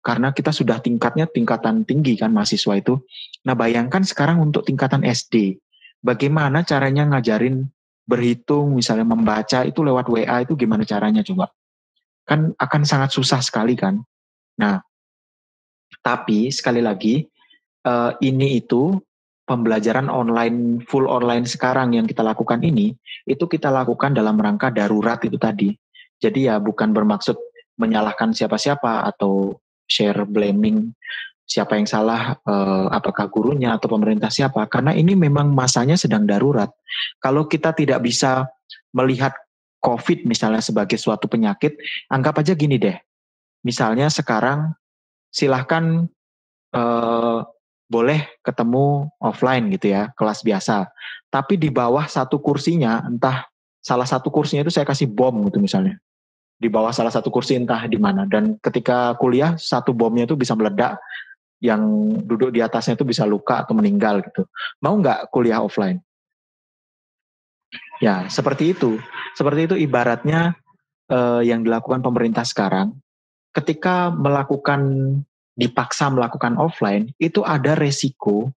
karena kita sudah tingkatan tinggi kan mahasiswa itu. Nah bayangkan sekarang untuk tingkatan SD, bagaimana caranya ngajarin berhitung, misalnya membaca itu lewat WA itu gimana caranya coba? Kan akan sangat susah sekali kan. Nah, tapi sekali lagi, ini itu pembelajaran online, full online sekarang yang kita lakukan ini, itu kita lakukan dalam rangka darurat itu tadi. Jadi ya bukan bermaksud menyalahkan siapa-siapa atau share blaming siapa yang salah, apakah gurunya atau pemerintah siapa, karena ini memang masanya sedang darurat. Kalau kita tidak bisa melihat COVID misalnya sebagai suatu penyakit, anggap aja gini deh, misalnya sekarang silahkan boleh ketemu offline gitu ya, kelas biasa. Tapi di bawah satu kursinya, entah salah satu kursinya itu saya kasih bom gitu misalnya. Di bawah salah satu kursi entah di mana. Dan ketika kuliah, satu bomnya itu bisa meledak, yang duduk di atasnya itu bisa luka atau meninggal gitu. Mau nggak kuliah offline? Ya, seperti itu. Seperti itu ibaratnya yang dilakukan pemerintah sekarang. Ketika dipaksa melakukan offline, itu ada resiko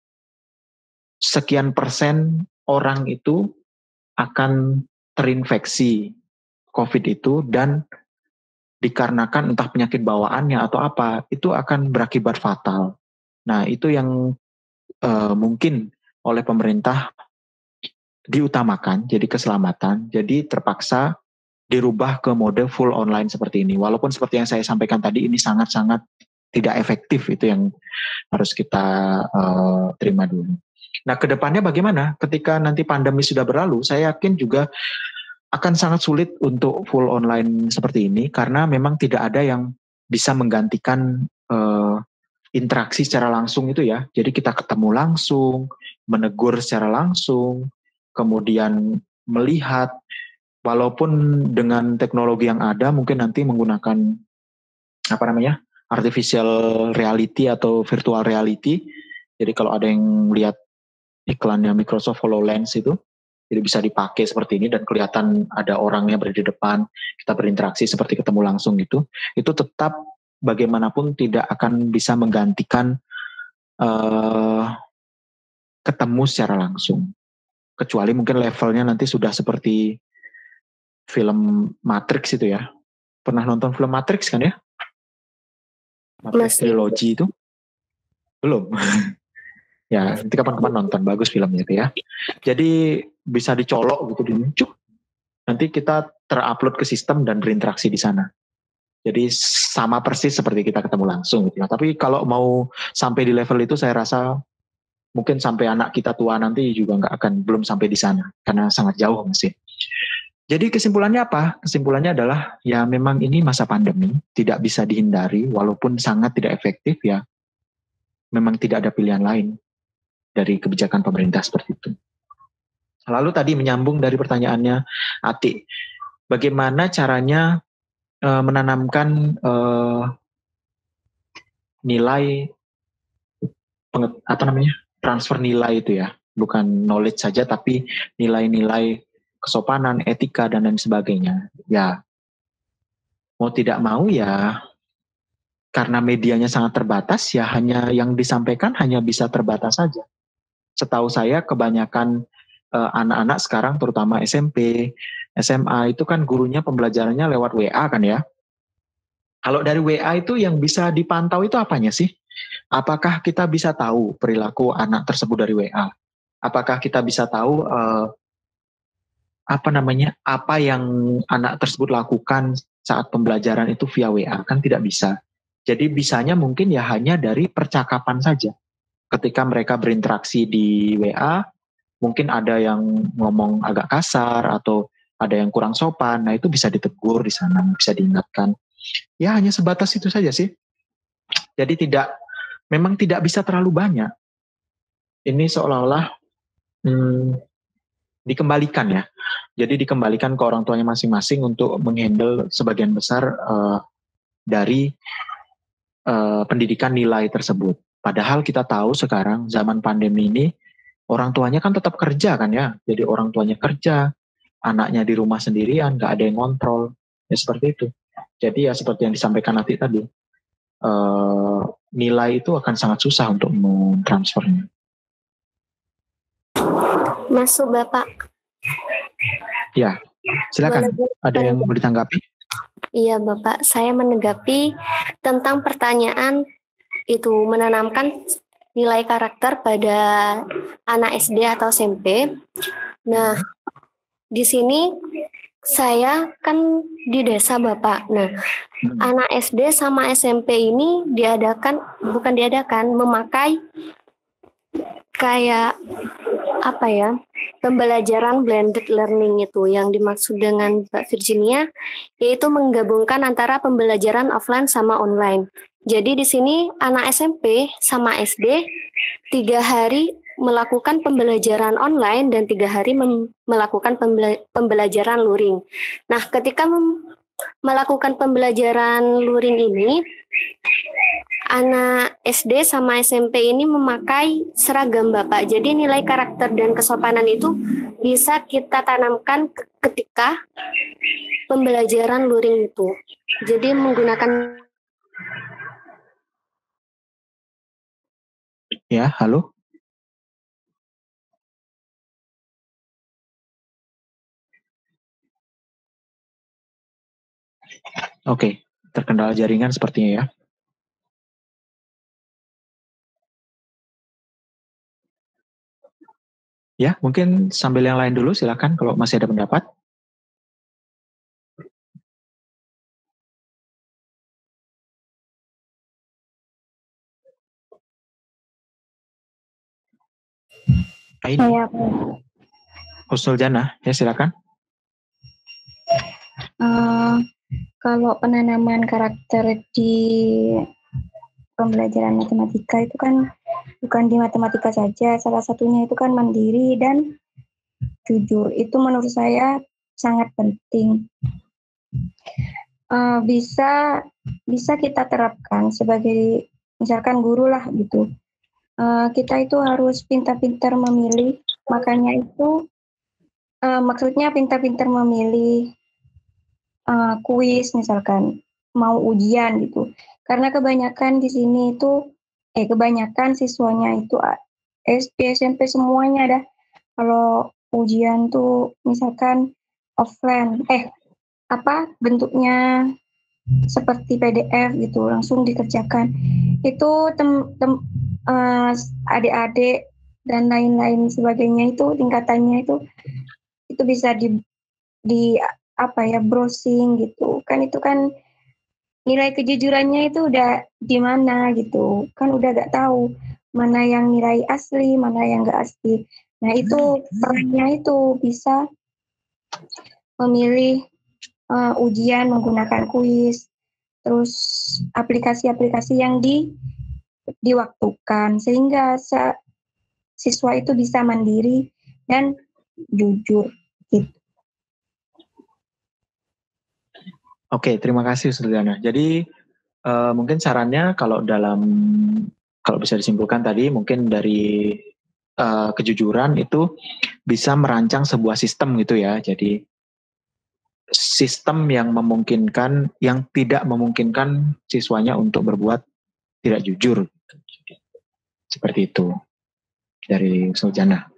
sekian persen orang itu akan terinfeksi COVID itu, dan dikarenakan entah penyakit bawaannya atau apa, itu akan berakibat fatal. Nah, itu yang mungkin oleh pemerintah diutamakan, jadi keselamatan, jadi terpaksa dirubah ke mode full online seperti ini. Walaupun seperti yang saya sampaikan tadi, ini sangat-sangat tidak efektif, itu yang harus kita terima dulu. Nah, kedepannya bagaimana? Ketika nanti pandemi sudah berlalu, saya yakin juga akan sangat sulit untuk full online seperti ini, karena memang tidak ada yang bisa menggantikan interaksi secara langsung itu ya. Jadi kita ketemu langsung, menegur secara langsung, kemudian melihat, walaupun dengan teknologi yang ada, mungkin nanti menggunakan artificial reality atau virtual reality. Jadi kalau ada yang lihat iklannya Microsoft HoloLens itu, jadi bisa dipakai seperti ini dan kelihatan ada orangnya berada di depan, kita berinteraksi seperti ketemu langsung gitu. Itu tetap bagaimanapun tidak akan bisa menggantikan ketemu secara langsung. Kecuali mungkin levelnya nanti sudah seperti film Matrix itu ya. Pernah nonton film Matrix kan ya? Matrix Trilogy itu? Belum. Ya, nanti kapan-kapan nonton, bagus filmnya itu ya. Jadi bisa dicolok gitu, dimuncul. Nanti kita terupload ke sistem dan berinteraksi di sana. Jadi sama persis seperti kita ketemu langsung gitu ya. Tapi kalau mau sampai di level itu, saya rasa mungkin sampai anak kita tua nanti juga belum sampai di sana, karena sangat jauh masih. Jadi kesimpulannya apa? Kesimpulannya adalah ya memang ini masa pandemi, tidak bisa dihindari, walaupun sangat tidak efektif ya. Memang tidak ada pilihan lain dari kebijakan pemerintah seperti itu. Lalu tadi menyambung dari pertanyaannya Ati, bagaimana caranya menanamkan nilai transfer nilai itu ya, bukan knowledge saja tapi nilai-nilai kesopanan, etika, dan lain sebagainya. Ya, mau tidak mau ya, karena medianya sangat terbatas, ya hanya yang disampaikan hanya bisa terbatas saja. Setahu saya kebanyakan anak-anak sekarang, terutama SMP, SMA, itu kan gurunya pembelajarannya lewat WA kan ya. Kalau dari WA itu yang bisa dipantau itu apanya sih? Apakah kita bisa tahu perilaku anak tersebut dari WA? Apakah kita bisa tahu apa yang anak tersebut lakukan saat pembelajaran itu via WA? Kan tidak bisa. Jadi bisanya mungkin ya hanya dari percakapan saja. Ketika mereka berinteraksi di WA, mungkin ada yang ngomong agak kasar atau ada yang kurang sopan. Nah, itu bisa ditegur di sana, bisa diingatkan. Ya hanya sebatas itu saja sih. Jadi memang tidak bisa terlalu banyak. Ini seolah-olah dikembalikan ya. Jadi dikembalikan ke orang tuanya masing-masing untuk menghandle sebagian besar dari pendidikan nilai tersebut. Padahal kita tahu sekarang zaman pandemi ini orang tuanya kan tetap kerja kan ya. Jadi orang tuanya kerja, anaknya di rumah sendirian, nggak ada yang ngontrol. Ya seperti itu. Jadi ya seperti yang disampaikan nanti tadi, nilai itu akan sangat susah untuk mentransfernya. Masuk Bapak. Ya, silakan. Ada yang mau ditanggapi? Iya Bapak, saya menanggapi tentang pertanyaan itu menanamkan nilai karakter pada anak SD atau SMP. Nah, di sini saya kan di desa Bapak. Nah, anak SD sama SMP ini memakai kayak apa ya, pembelajaran blended learning itu yang dimaksud dengan Mbak Virginia, yaitu menggabungkan antara pembelajaran offline sama online. Jadi di sini anak SMP sama SD 3 hari melakukan pembelajaran online dan 3 hari melakukan pembelajaran luring. Nah, ketika melakukan pembelajaran luring ini, anak SD sama SMP ini memakai seragam Bapak. Jadi nilai karakter dan kesopanan itu bisa kita tanamkan ketika pembelajaran luring itu. Jadi menggunakan... Ya, halo? Oke, terkendala jaringan sepertinya ya. Ya, mungkin sambil yang lain dulu, silakan kalau masih ada pendapat. Saya Husnul Jannah, ya silakan. Kalau penanaman karakter di pembelajaran matematika itu kan bukan di matematika saja, salah satunya itu kan mandiri dan jujur. Itu menurut saya sangat penting. Bisa kita terapkan sebagai misalkan guru lah gitu. Kita itu harus pintar-pintar memilih, makanya itu maksudnya pintar-pintar memilih kuis misalkan mau ujian gitu. Karena kebanyakan di sini itu kebanyakan siswanya itu SD, SMP semuanya ada. Kalau ujian tuh misalkan offline, bentuknya seperti PDF gitu, langsung dikerjakan. Itu adik-adik dan lain-lain sebagainya itu tingkatannya itu bisa di browsing gitu. Kan itu kan nilai kejujurannya itu udah di mana gitu. Kan udah gak tahu mana yang nilai asli, mana yang gak asli. Nah, itu perannya itu bisa memilih ujian menggunakan kuis, terus aplikasi-aplikasi yang diwaktukan sehingga siswa itu bisa mandiri dan jujur gitu. Oke, terima kasih Sudana. Jadi mungkin sarannya kalau bisa disimpulkan tadi mungkin dari kejujuran itu bisa merancang sebuah sistem gitu ya. Jadi sistem yang tidak memungkinkan siswanya untuk berbuat tidak jujur. Seperti itu dari Suljana.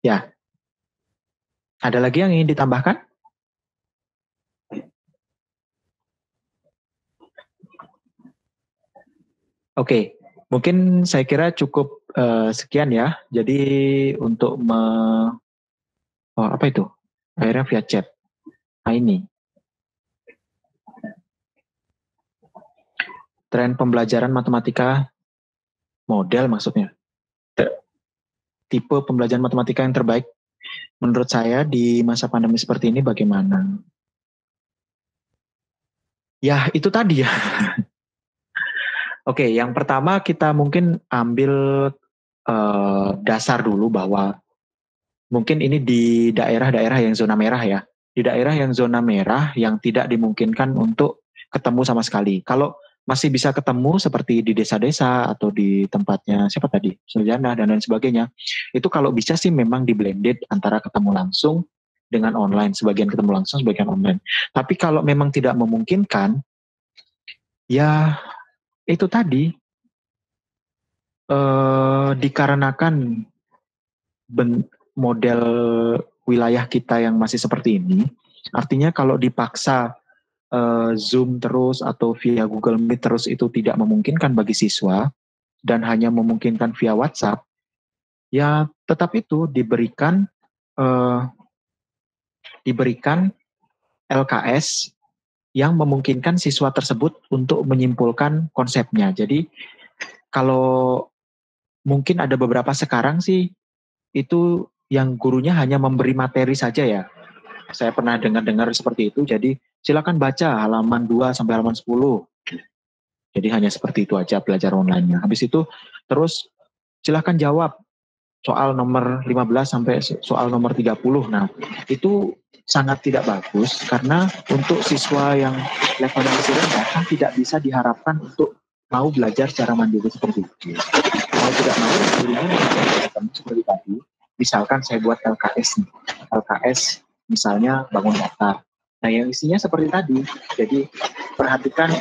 Ya. Ada lagi yang ingin ditambahkan? Oke, mungkin saya kira cukup sekian ya. Jadi untuk apa itu? Akhirnya via chat. Nah ini. Tren pembelajaran matematika model maksudnya. Tipe pembelajaran matematika yang terbaik menurut saya di masa pandemi seperti ini bagaimana? Ya, itu tadi ya. Oke, yang pertama kita mungkin ambil dasar dulu bahwa mungkin ini di daerah-daerah yang zona merah ya. Di daerah yang zona merah yang tidak dimungkinkan untuk ketemu sama sekali. Kalau masih bisa ketemu seperti di desa-desa atau di tempatnya siapa tadi, Suljana dan lain sebagainya. Itu kalau bisa sih memang di blended antara ketemu langsung dengan online. Sebagian ketemu langsung, sebagian online. Tapi kalau memang tidak memungkinkan, ya itu tadi dikarenakan model wilayah kita yang masih seperti ini, artinya kalau dipaksa Zoom terus atau via Google Meet terus itu tidak memungkinkan bagi siswa dan hanya memungkinkan via WhatsApp, ya tetap itu diberikan LKS yang memungkinkan siswa tersebut untuk menyimpulkan konsepnya. Jadi kalau mungkin ada beberapa sekarang sih itu yang gurunya hanya memberi materi saja ya. Saya pernah dengar seperti itu. Jadi silakan baca halaman 2 sampai halaman 10. Jadi hanya seperti itu aja belajar online-nya. Habis itu terus silakan jawab soal nomor 15 sampai soal nomor 30. Nah, itu sangat tidak bagus karena untuk siswa yang levelnya masih rendah kan tidak bisa diharapkan untuk mau belajar secara mandiri seperti itu. Mau tidak mau gurunya mengajarkan seperti tadi. Misalkan saya buat LKS nih. LKS misalnya bangun data. Nah, yang isinya seperti tadi. Jadi perhatikan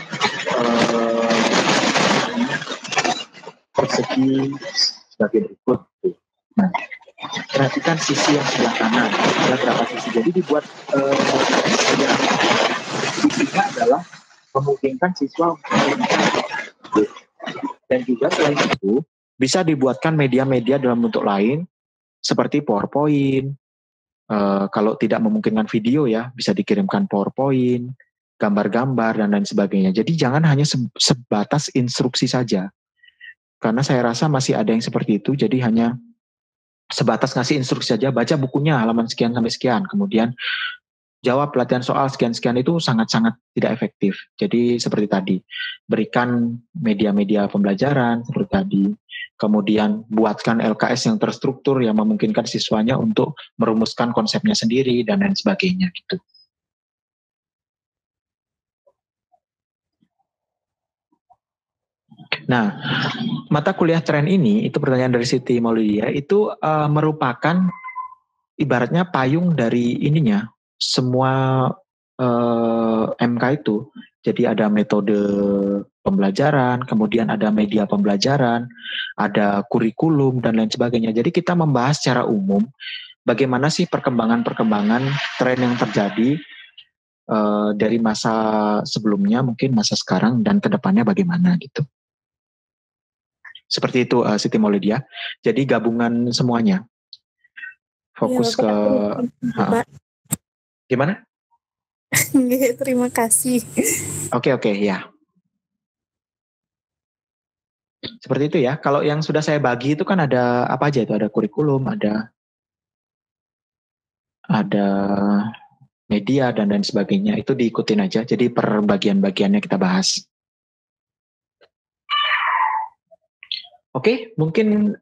persegi sebagai berikut. Nah, perhatikan sisi yang sebelah kanan. Ada berapa sisi? Jadi dibuat isinya adalah memungkinkan siswa dan juga selain itu bisa dibuatkan media-media dalam bentuk lain seperti PowerPoint. Kalau tidak memungkinkan video ya bisa dikirimkan PowerPoint, gambar-gambar dan lain sebagainya. Jadi jangan hanya sebatas instruksi saja. Karena saya rasa masih ada yang seperti itu. Jadi hanya sebatas ngasih instruksi saja, baca bukunya halaman sekian sampai sekian, kemudian jawab pelatihan soal sekian-sekian, itu sangat-sangat tidak efektif. Jadi seperti tadi, berikan media-media pembelajaran seperti tadi, kemudian buatkan LKS yang terstruktur yang memungkinkan siswanya untuk merumuskan konsepnya sendiri dan lain sebagainya gitu. Nah, mata kuliah tren ini, itu pertanyaan dari Siti Maulidia, itu merupakan ibaratnya payung dari ininya, semua MK itu. Jadi ada metode pembelajaran, kemudian ada media pembelajaran, ada kurikulum, dan lain sebagainya. Jadi kita membahas secara umum, bagaimana sih perkembangan-perkembangan tren yang terjadi dari masa sebelumnya, mungkin masa sekarang, dan kedepannya bagaimana gitu. Seperti itu Siti Maulidia. Jadi gabungan semuanya. Fokus ke gimana? Terima kasih. Oke, ya. Seperti itu ya. Kalau yang sudah saya bagi itu kan ada apa aja itu? Ada kurikulum, ada media dan lain sebagainya. Itu diikutin aja. Jadi per bagian-bagiannya kita bahas. Oke, mungkin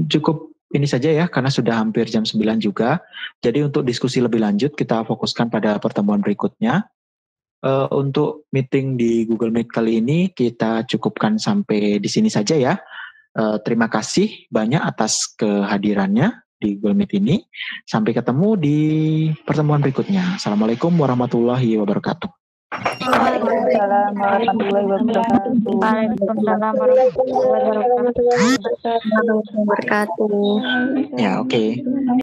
cukup ini saja ya, karena sudah hampir jam 9 juga. Jadi untuk diskusi lebih lanjut, kita fokuskan pada pertemuan berikutnya. Untuk meeting di Google Meet kali ini, kita cukupkan sampai di sini saja ya. Terima kasih banyak atas kehadirannya di Google Meet ini. Sampai ketemu di pertemuan berikutnya. Assalamualaikum warahmatullahi wabarakatuh. Waalaikumsalam warahmatullahi wabarakatuh. Wabarakatuh. Ya, oke.